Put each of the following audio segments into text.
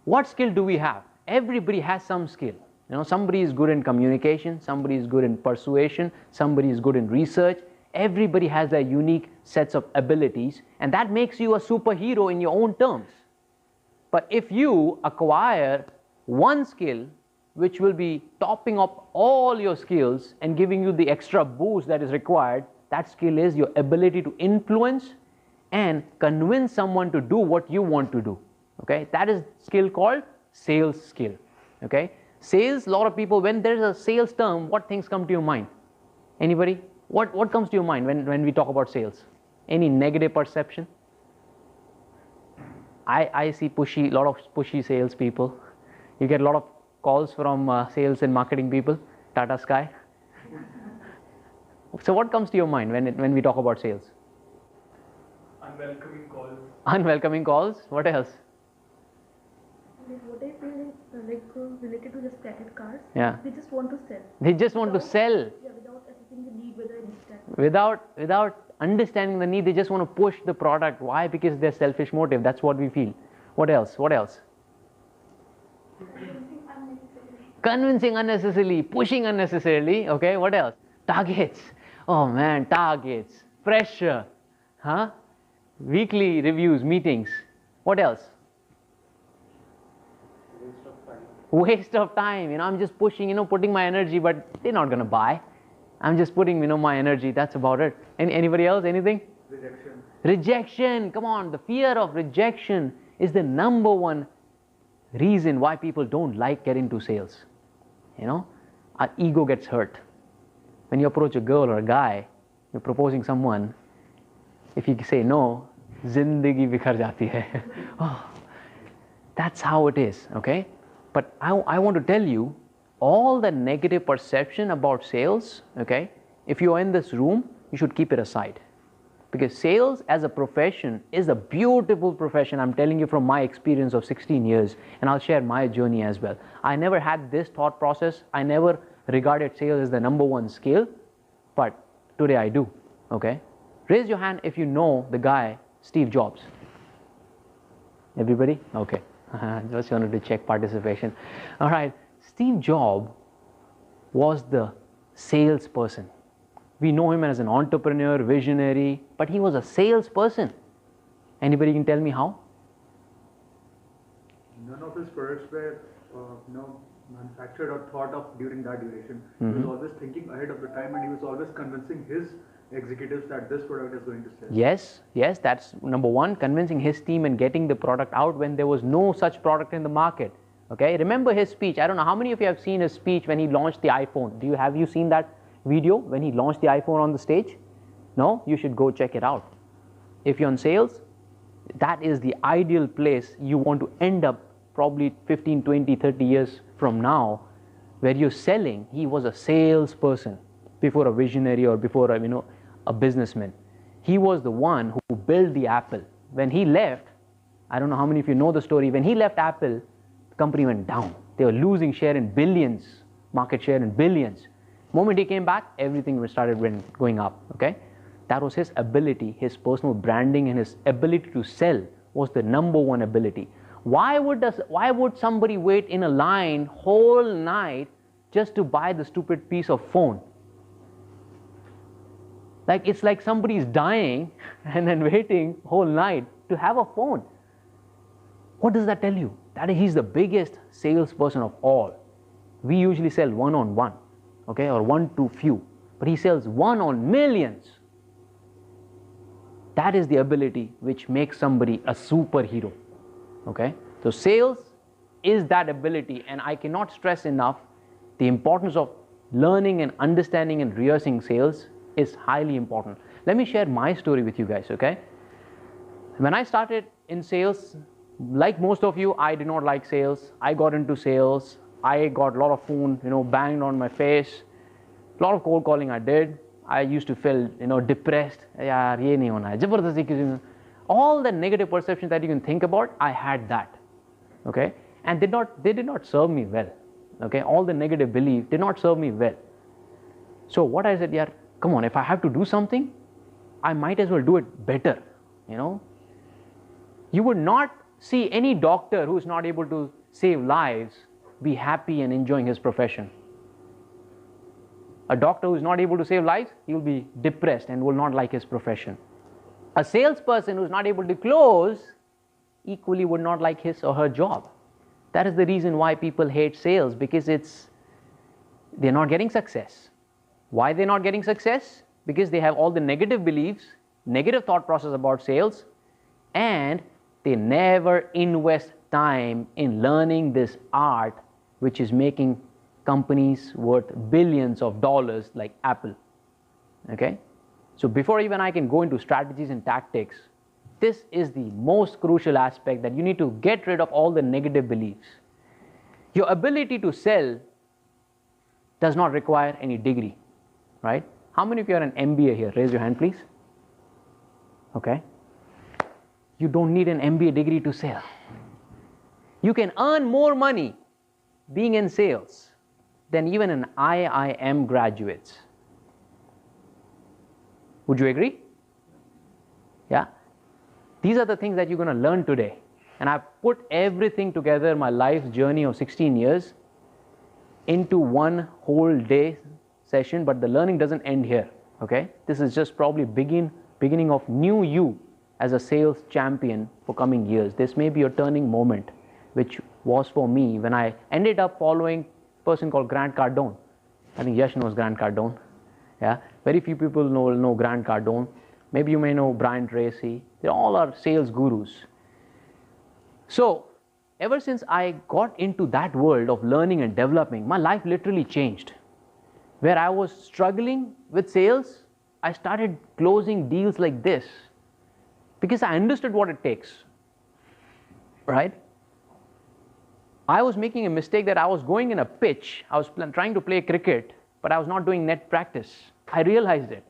what skill do we have? Everybody has some skill. You know, somebody is good in communication, somebody is good in persuasion, somebody is good in research. Everybody has their unique sets of abilities, and that makes you a superhero in your own terms. But if you acquire one skill which will be topping up all your skills and giving you the extra boost that is required, that skill is your ability to influence and convince someone to do what you want to do. Okay, that is skill called sales skill. Okay, sales, a lot of people, when there's a sales term, what things come to your mind? Anybody? What comes to your mind when we talk about sales? Any negative perception? I see a lot of pushy sales people. You get a lot of calls from sales and marketing people, Tata Sky. So what comes to your mind when we talk about sales? Unwelcoming calls. Unwelcoming calls. What else? Like what I feel is related to just credit cards. Yeah. They just want to sell. They just want to sell. Yeah, without assessing the need, whether it's Without understanding the need, they just want to push the product. Why? Because they're selfish motive. That's what we feel. What else? What else? Convincing unnecessarily, pushing unnecessarily. Okay, what else? Targets. Oh man, targets, pressure, huh? Weekly reviews, meetings. What else? Waste of time. You know, I'm just pushing, putting my energy, but they're not gonna buy. I'm just putting, my energy. That's about it. Anybody else? Anything? Rejection. Rejection. Come on. The fear of rejection is the number one reason why people don't like getting into sales. Our ego gets hurt. When you approach a girl or a guy, you're proposing someone, if you say no, zindagi bikhar jati hai. Oh, that's how it is, okay? But I want to tell you, all the negative perception about sales, okay, if you're in this room, you should keep it aside. Because sales as a profession is a beautiful profession. I'm telling you from my experience of 16 years, and I'll share my journey as well. I never had this thought process. I never regarded sales as the number one skill, but today I do, okay? Raise your hand if you know the guy, Steve Jobs. Everybody? Okay. Just wanted to check participation. All right. Steve Jobs was the salesperson. We know him as an entrepreneur, visionary, but he was a salesperson. Anybody can tell me how? None of his products were manufactured or thought of during that duration. He was always thinking ahead of the time, and he was always convincing his executives that this product is going to sell. Yes, that's number one, convincing his team and getting the product out when there was no such product in the market. Okay, remember his speech. I don't know how many of you have seen his speech when he launched the iPhone. Have you seen that video when he launched the iPhone on the stage? No? You should go check it out. If you're in sales, that is the ideal place you want to end up probably 15, 20, 30 years from now, where you're selling. He was a salesperson before a visionary or before a businessman. He was the one who built the Apple. When he left, I don't know how many of you know the story, when he left Apple, the company went down. They were losing share in billions, market share in billions. The moment he came back, everything started going up, okay? That was his ability, his personal branding and his ability to sell was the number one ability. Why would somebody wait in a line whole night just to buy the stupid piece of phone? It's like somebody's dying and then waiting whole night to have a phone. What does that tell you? That he's the biggest salesperson of all. We usually sell one-on-one, okay, or one to few, but he sells one on millions. That is the ability which makes somebody a superhero, okay? So sales is that ability, and I cannot stress enough the importance of learning and understanding and rehearsing sales is highly important. Let me share my story with you guys, okay? When I started in sales, like most of you, I did not like sales. I got into sales. I got a lot of phone, banged on my face. A lot of cold calling I did. I used to feel, depressed. Yaar, ye nahi hona hai. Jabardasti. All the negative perceptions that you can think about, I had that, okay? And they did not serve me well, okay? All the negative belief did not serve me well. So what I said, yaar, come on, if I have to do something, I might as well do it better, You would not see any doctor who is not able to save lives, be happy and enjoying his profession. A doctor who is not able to save lives, he will be depressed and will not like his profession. A salesperson who is not able to close equally would not like his or her job. That is the reason why people hate sales, because they're not getting success. Why they're not getting success? Because they have all the negative beliefs, negative thought process about sales, and they never invest time in learning this art, which is making companies worth billions of dollars like Apple. Okay? So before even I can go into strategies and tactics, this is the most crucial aspect, that you need to get rid of all the negative beliefs. Your ability to sell does not require any degree, right? How many of you are an MBA here? Raise your hand, please. Okay. You don't need an MBA degree to sell. You can earn more money being in sales than even an IIM graduates. Would you agree? Yeah. These are the things that you're going to learn today. And I've put everything together, my life's journey of 16 years, into one whole day session, but the learning doesn't end here. Okay? This is just probably beginning of new you as a sales champion for coming years. This may be your turning moment, which was for me when I ended up following a person called Grant Cardone. I think Yash knows Grant Cardone. Yeah, very few people know Grant Cardone. Maybe you may know Brian Tracy. They all are sales gurus. So ever since I got into that world of learning and developing, my life literally changed. Where I was struggling with sales, I started closing deals like this because I understood what it takes, right? I was making a mistake that I was going in a pitch. I was trying to play cricket, but I was not doing net practice. I realized it,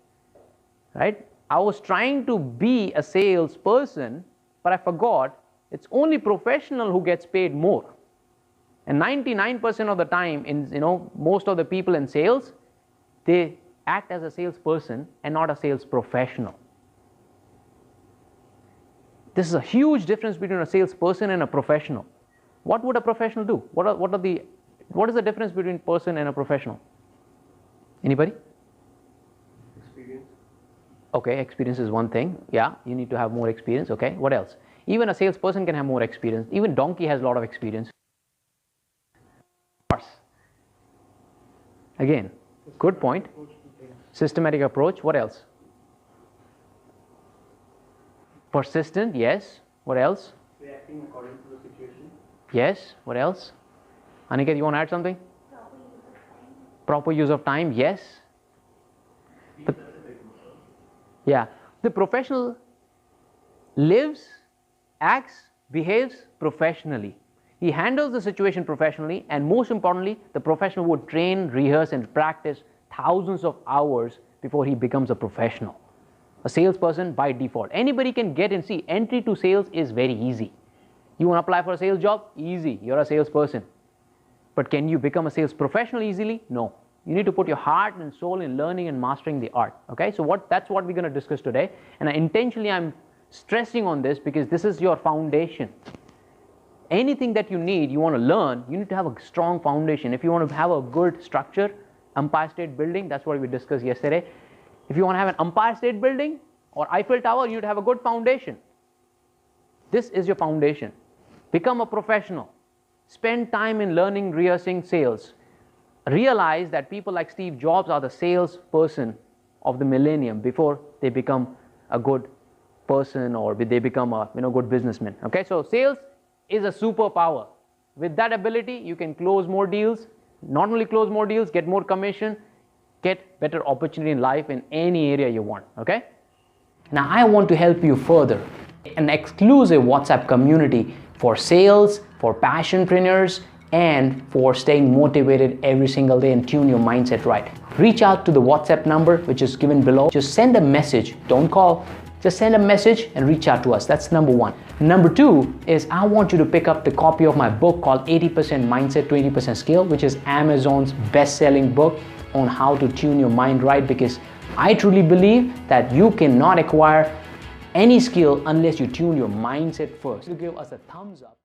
right? I was trying to be a salesperson, but I forgot it's only professional who gets paid more. And 99% of the time, most of the people in sales, they act as a salesperson and not a sales professional. This is a huge difference between a salesperson and a professional. What would a professional do? What is the difference between a person and a professional? Anybody? Experience. Okay, experience is one thing. Yeah, you need to have more experience. Okay, what else? Even a salesperson can have more experience. Even donkey has a lot of experience. Horse. Again, good point. Systematic approach. What else? Persistent. Yes. What else? Reacting according to the situation. Yes. What else? Aniket, you want to add something? Proper use of time. Yes. Yeah. The professional lives, acts, behaves professionally. He handles the situation professionally, and most importantly, the professional would train, rehearse, and practice thousands of hours before he becomes a professional. A salesperson by default. Anybody can get in. See, entry to sales is very easy. You want to apply for a sales job? Easy. You're a salesperson. But can you become a sales professional easily? No. You need to put your heart and soul in learning and mastering the art. Okay, so that's what we're going to discuss today. And intentionally, I'm stressing on this because this is your foundation. Anything that you need, you want to learn, you need to have a strong foundation. If you want to have a good structure, Empire State Building, that's what we discussed yesterday. If you want to have an Empire State Building or Eiffel Tower, you need to have a good foundation. This is your foundation. Become a professional. Spend time in learning, rehearsing sales. Realize that people like Steve Jobs are the salesperson of the millennium before they become a good person or they become a good businessman. Okay, so sales is a superpower. With that ability, you can close more deals. Not only close more deals, get more commission, get better opportunity in life in any area you want. Okay. Now I want to help you further. An exclusive WhatsApp community for sales, for passionpreneurs, and for staying motivated every single day and tune your mindset right. Reach out to the WhatsApp number which is given below. Just send a message, don't call. Just send a message and reach out to us. That's number one. Number two is I want you to pick up the copy of my book called 80% Mindset, 20% Skill, which is Amazon's best-selling book on how to tune your mind right, because I truly believe that you cannot acquire any skill unless you tune your mindset first. You give us a thumbs up.